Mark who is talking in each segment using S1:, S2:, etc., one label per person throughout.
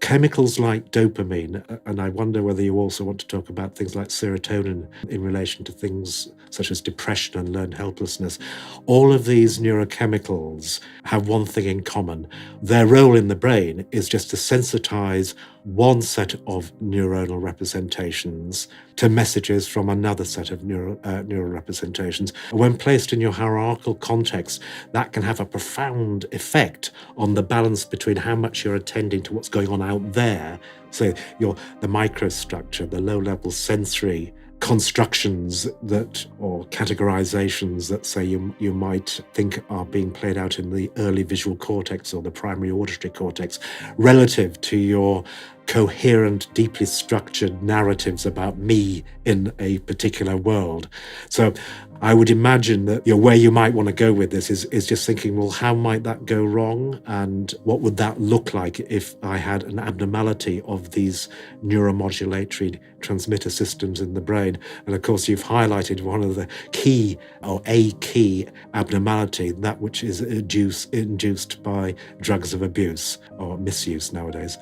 S1: chemicals like dopamine, and I wonder whether you also want to talk about things like serotonin in relation to things such as depression and learned helplessness. All of these neurochemicals have one thing in common. Their role in the brain is just to sensitize one set of neuronal representations to messages from another set of neural representations. When placed in your hierarchical context, that can have a profound effect on the balance between how much you're attending to what's going on out there, so the microstructure, the low-level sensory constructions that, or categorizations that, say, you might think are being played out in the early visual cortex or the primary auditory cortex, relative to your coherent, deeply structured narratives about me in a particular world. So I would imagine that where you might want to go with this is just thinking, well, how might that go wrong? And what would that look like if I had an abnormality of these neuromodulatory transmitter systems in the brain? And of course, you've highlighted one of the key, or a key abnormality, that which is induced by drugs of abuse or misuse nowadays,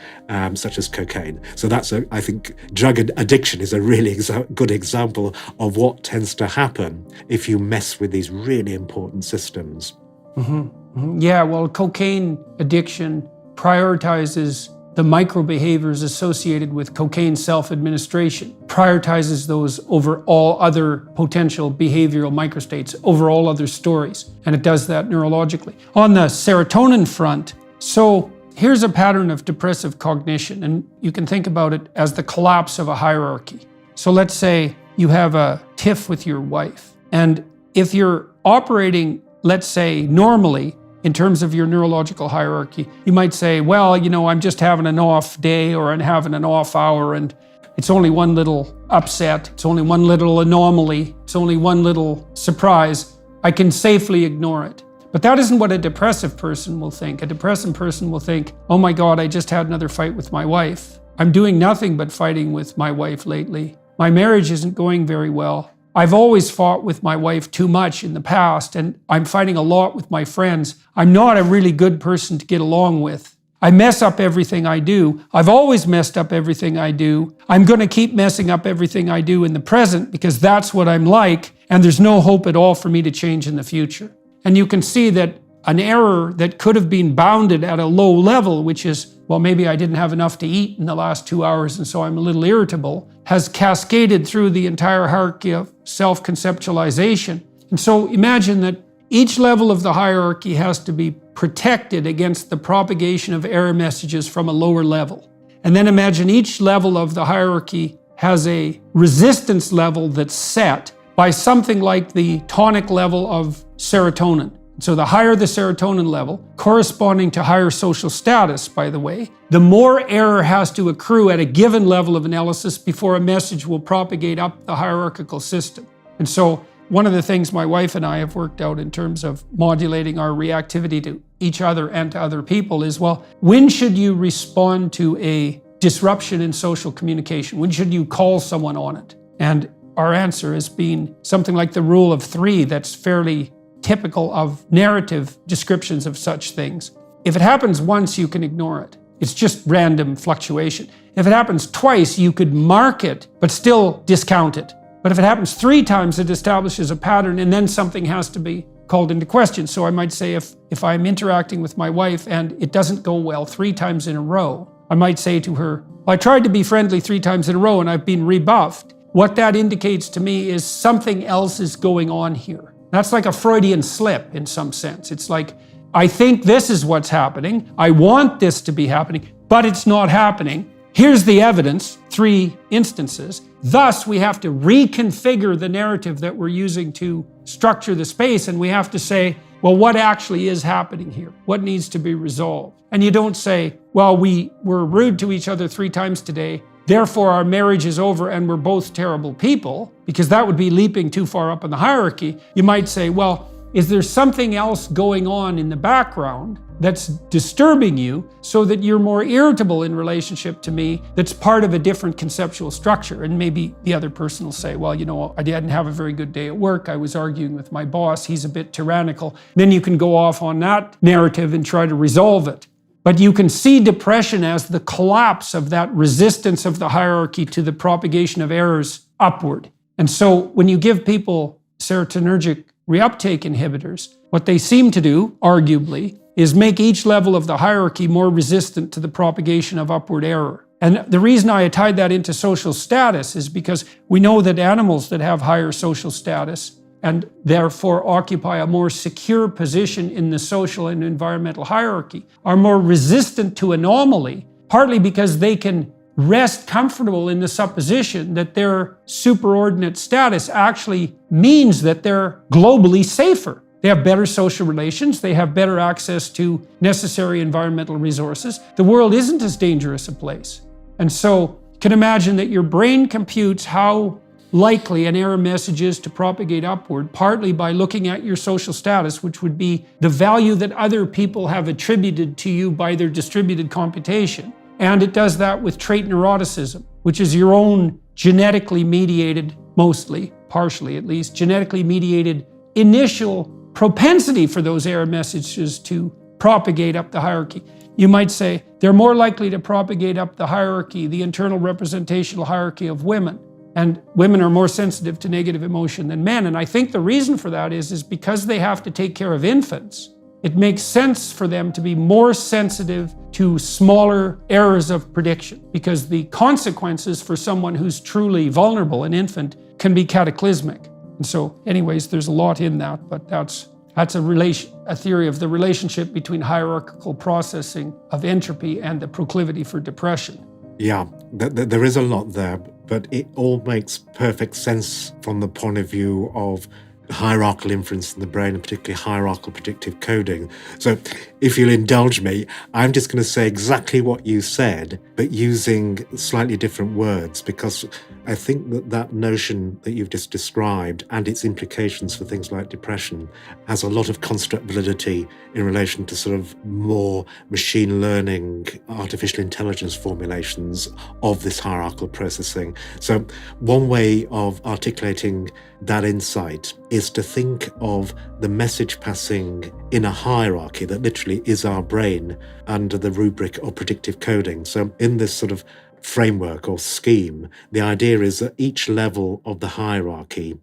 S1: such as cocaine. So I think drug addiction is a really good example of what tends to happen if you mess with these really important systems.
S2: Mm-hmm. Mm-hmm. Yeah, well, cocaine addiction prioritizes the micro-behaviors associated with cocaine self-administration, prioritizes those over all other potential behavioral microstates, over all other stories, and it does that neurologically. On the serotonin front, so here's a pattern of depressive cognition, and you can think about it as the collapse of a hierarchy. So let's say you have a tiff with your wife, and if you're operating, let's say, normally in terms of your neurological hierarchy, you might say, well, I'm just having an off day, or I'm having an off hour, and it's only one little upset, it's only one little anomaly, it's only one little surprise. I can safely ignore it. But that isn't what a depressive person will think. A depressive person will think, oh my God, I just had another fight with my wife. I'm doing nothing but fighting with my wife lately. My marriage isn't going very well. I've always fought with my wife too much in the past, and I'm fighting a lot with my friends. I'm not a really good person to get along with. I mess up everything I do. I've always messed up everything I do. I'm going to keep messing up everything I do in the present because that's what I'm like, and there's no hope at all for me to change in the future. And you can see that an error that could have been bounded at a low level, which is, well, maybe I didn't have enough to eat in the last 2 hours and so I'm a little irritable, has cascaded through the entire hierarchy of self-conceptualization. And so imagine that each level of the hierarchy has to be protected against the propagation of error messages from a lower level. And then imagine each level of the hierarchy has a resistance level that's set by something like the tonic level of serotonin. So the higher the serotonin level, corresponding to higher social status, by the way, the more error has to accrue at a given level of analysis before a message will propagate up the hierarchical system. And so one of the things my wife and I have worked out in terms of modulating our reactivity to each other and to other people is, well, when should you respond to a disruption in social communication? When should you call someone on it? And our answer has been something like the rule of 3 that's fairly typical of narrative descriptions of such things. If it happens once, you can ignore it. It's just random fluctuation. If it happens twice, you could mark it, but still discount it. But if it happens 3 times, it establishes a pattern, and then something has to be called into question. So I might say if I'm interacting with my wife and it doesn't go well 3 times in a row, I might say to her, well, I tried to be friendly 3 times in a row and I've been rebuffed. What that indicates to me is something else is going on here. That's like a Freudian slip in some sense. It's like, I think this is what's happening. I want this to be happening, but it's not happening. Here's the evidence, 3 instances. Thus, we have to reconfigure the narrative that we're using to structure the space, and we have to say, well, what actually is happening here? What needs to be resolved? And you don't say, well, we were rude to each other 3 times today, therefore our marriage is over and we're both terrible people, because that would be leaping too far up in the hierarchy. You might say, well, is there something else going on in the background that's disturbing you so that you're more irritable in relationship to me, that's part of a different conceptual structure? And maybe the other person will say, well, I didn't have a very good day at work. I was arguing with my boss. He's a bit tyrannical. Then you can go off on that narrative and try to resolve it. But you can see depression as the collapse of that resistance of the hierarchy to the propagation of errors upward. And so when you give people serotonergic reuptake inhibitors, what they seem to do, arguably, is make each level of the hierarchy more resistant to the propagation of upward error. And the reason I tied that into social status is because we know that animals that have higher social status and therefore occupy a more secure position in the social and environmental hierarchy are more resistant to anomaly, partly because they can rest comfortable in the supposition that their superordinate status actually means that they're globally safer. They have better social relations, they have better access to necessary environmental resources. The world isn't as dangerous a place. And so you can imagine that your brain computes how likely an error message is to propagate upward, partly by looking at your social status, which would be the value that other people have attributed to you by their distributed computation. And it does that with trait neuroticism, which is your own genetically mediated, mostly, partially at least, genetically mediated initial propensity for those error messages to propagate up the hierarchy. You might say they're more likely to propagate up the hierarchy, the internal representational hierarchy of women. And women are more sensitive to negative emotion than men. And I think the reason for that is because they have to take care of infants. It makes sense for them to be more sensitive to smaller errors of prediction, because the consequences for someone who's truly vulnerable, an infant, can be cataclysmic. And so anyways, there's a lot in that, but that's a theory of the relationship between hierarchical processing of entropy and the proclivity for depression.
S1: Yeah, there is a lot there, but it all makes perfect sense from the point of view of hierarchical inference in the brain, and particularly hierarchical predictive coding. So if you'll indulge me, I'm just going to say exactly what you said, but using slightly different words, because I think that notion that you've just described and its implications for things like depression has a lot of construct validity in relation to sort of more machine learning, artificial intelligence formulations of this hierarchical processing. So one way of articulating that insight is to think of the message passing in a hierarchy that literally is our brain under the rubric of predictive coding. So in this sort of framework or scheme, the idea is that each level of the hierarchy,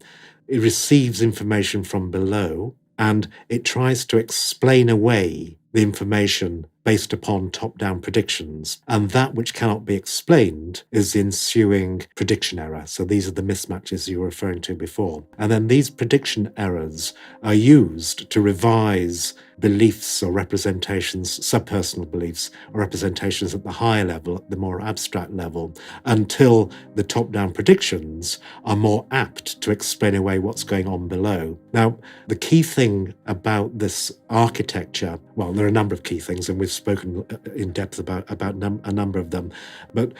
S1: it receives information from below and it tries to explain away the information based upon top-down predictions. And that which cannot be explained is the ensuing prediction error. So these are the mismatches you were referring to before. And then these prediction errors are used to revise beliefs or representations, subpersonal beliefs or representations at the higher level, at the more abstract level, until the top-down predictions are more apt to explain away what's going on below. Now, the key thing about this architecture, well, there are a number of key things, and we've spoken in depth about a number of them, but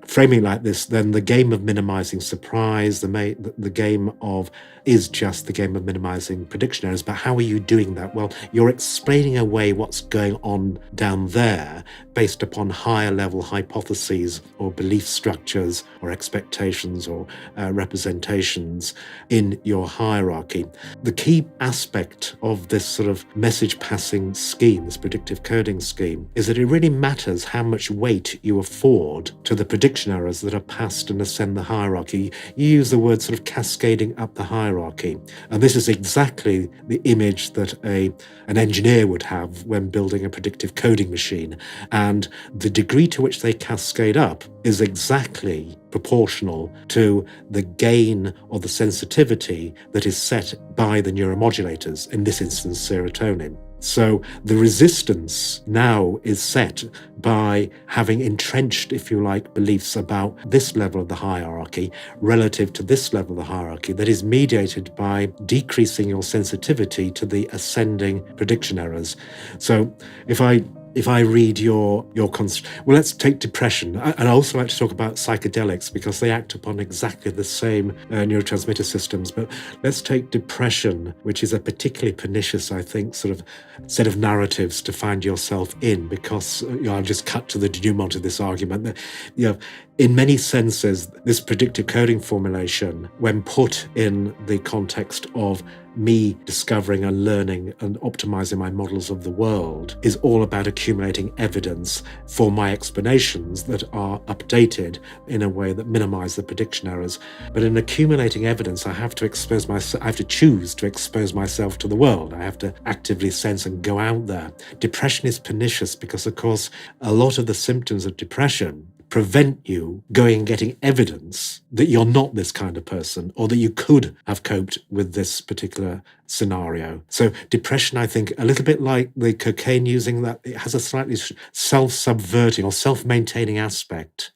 S1: framing like this, then the game of minimizing surprise, the game of is just the game of minimizing prediction errors. But how are you doing that? Well, you're explaining away what's going on down there based upon higher level hypotheses or belief structures or expectations or representations in your hierarchy. The key aspect of this sort of message passing scheme, this predictive coding scheme, is that it really matters how much weight you afford to the prediction errors that are passed and ascend the hierarchy. You use the word sort of cascading up the hierarchy. And this is exactly the image that an engineer would have when building a predictive coding machine. And the degree to which they cascade up is exactly proportional to the gain or the sensitivity that is set by the neuromodulators, in this instance serotonin. So the resistance now is set by having entrenched, if you like, beliefs about this level of the hierarchy relative to this level of the hierarchy that is mediated by decreasing your sensitivity to the ascending prediction errors. So if I read your well, let's take depression. And I also like to talk about psychedelics because they act upon exactly the same neurotransmitter systems. But let's take depression, which is a particularly pernicious, I think, sort of set of narratives to find yourself in, because I'll just cut to the denouement of this argument that, in many senses, this predictive coding formulation, when put in the context of me discovering and learning and optimizing my models of the world is all about accumulating evidence for my explanations that are updated in a way that minimize the prediction errors. But in accumulating evidence, I have to choose to expose myself to the world. I have to actively sense and go out there. Depression is pernicious because, of course, a lot of the symptoms of depression prevent you going and getting evidence that you're not this kind of person or that you could have coped with this particular scenario. So depression, I think, a little bit like the cocaine using, that it has a slightly self-subverting or self-maintaining aspect